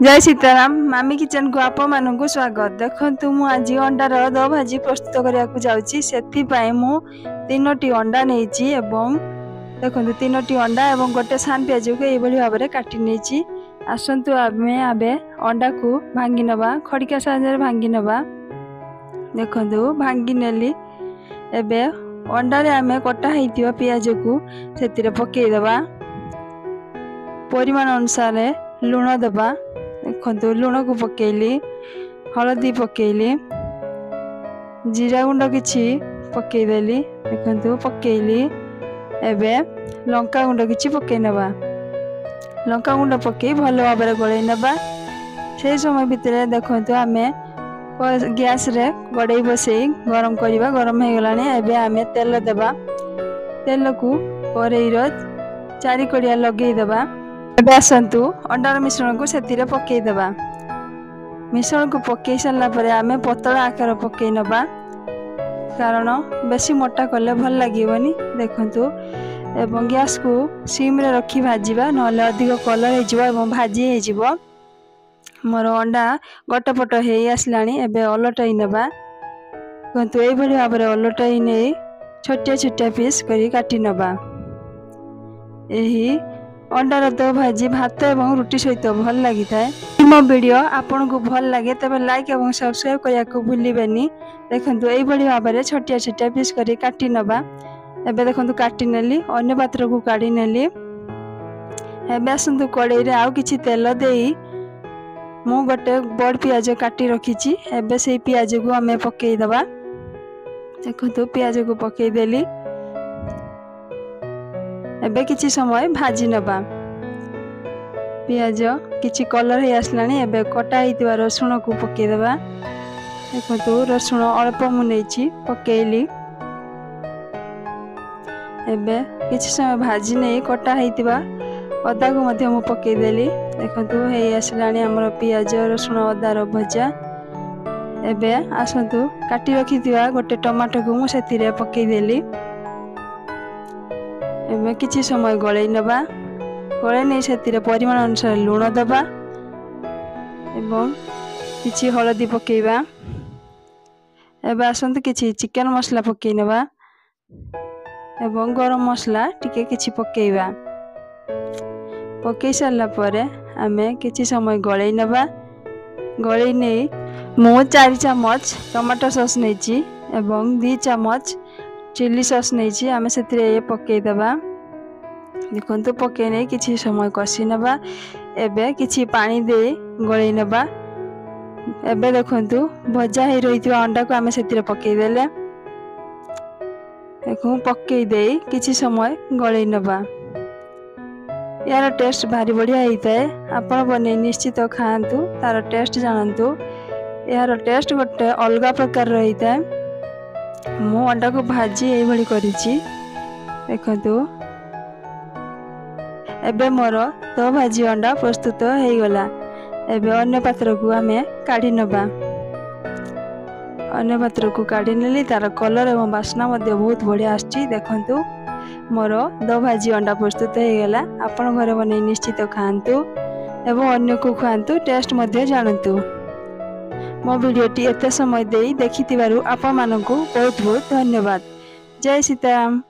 जय सीताराम मामी किचन को आपण मानक स्वागत। देखंतु मु आज अंडार दो भाजी प्रस्तुत करिया को जाउची। सेति पय मु 3टी अंडा नेची एवं देखंतु 3टी अंडा एवं गोटे सान प्याज को ए बळी भाबरे काटी नेची। आसंतु आमे आबे अंडा को भांगी नबा, खड़िका साहाय्य भांगी नबा। देखंतु भांगी नेली एबे अंडा रे आमे कटा हेतिवा प्याज को सेतिरे पकेई दबा। परिमाण अनुसार लुण दबा। देखो लुण को पकेली, हलदी पकेली, जीरा गुंड किछि पकेदेली। देखो पकेली एबे लंका गुंड किछि पके नबा। लंका गुंड पके भलो भाबरे गळै नबा। से समय भितरे देखो आमे गैस रे गड़ई बसई गरम करवा। गरम हो गलानी एबे आमे तेल देबा। तेल को कड़ई रो 4 कड़िया लगे दबा। एबे आसंतु अंडार मिश्रण को सेतिरे पकेई दबा। मिश्रण को पकेई सारला परे आमे पतला आकार पकेई नबा, कारण बेसी मोटा कले भल लागिवनी। देखंतु एवं गैस को सिम रे रखी भाजीबा, नले अधिक कलर हे जिवो एवं भाजी हे जिवो। मोर अंडा गोटे पट हे आसलानी एबे अलटाई नबा। देखंतु एई भली भाबरे अलटाई नै छोटे छोटे पीस करी काटी नबा। एही अंडार दो भाजी भात एवं रुटी सहित भल लगी थाए। मो वीडियो आपन को भल लगे तबे लाइक एवं सब्सक्राइब करिया को भूलिबेनी। देखंतु एई भली भाबरे छोटे छोटे पीस करी काटी नबा। एबे देखंतु काटी नेली, अन्य पात्र को काढी नेली। एबे आसंतु कड़ई रे आउ किछि तेल देई मु गोटे बड़ प्याज काटी रखीची। एबे सेई प्याज को हमें पकेई दबा। देखंतु प्याज को पकेई देली। एबे किछि समय भाजी नबा। प्याज किछि कलर हे आसलानी एबे कटा हितवा रसुण को पकेई दबा। देखंतु रसुण अल्प मु नेछि पकेइली। एबे किछि समय भाजी नै कटा हितवा अदा को मध्य मु पकेई देली। देखंतु हे आसलानी हमर प्याज रसुण अदा रो भजा। एबे आसंतु काटी रखितवा गोटे टमाटो को मु सेतिरे पकेई देली। एबे किछि समय गळै नबा। गळै नै सेतिरे परिमाण अनुसार लुण दबा एवं किछि हलदी पकेइबा। एबे आसंतु किछि चिकन मसला पकेइ नबा एवं गरम मसला टिके किछि पकेइबा। पकेइ सारला परे आमे किछि समय गळै नबा। गळै नै मु 4 चम्मच टमाटो सॉस नेछि एवं 2 चम्मच चिली सॉस नेछि। आमे सेतिरे पकेइ दबा। देखंतु पकेइ नै किछि समय कसी नबा। एबे किछि पानी दे गळै नबा। एबे देखंतु भजा हे रहितवा अंडा को आमे सेतिरे पकेइ देले। देखो पकेइ देई किछि समय गळै नबा। यार टेस्ट भारी बढ़िया हेइताए। आपण बने निश्चित खाआंतु, तार टेस्ट जानंतु। यार टेस्ट गोटे अलगा प्रकार रहिताए। मु अंडा को भाजी एई भली करिछि। देखंतु एबे मोर दो भाजी अंडा प्रस्तुत हो गला। एबे अन्य पात्र को आमे काढी नबा। अन्य पात्र को काढी नेली, तार कलर एवं बास्ना मध्ये बहुत बढ़िया आछि। देखंतु मोर दो भाजी अंडा प्रस्तुत हो गला। आपण घरे बने निश्चित खाआंतु एवं अन्य को खाआंतु, टेस्ट मध्ये जानंतु। मो वीडियोटी एते समय देई देखिथिबारु आपण मानकु बहुत बहुत धन्यवाद। जय सीताराम।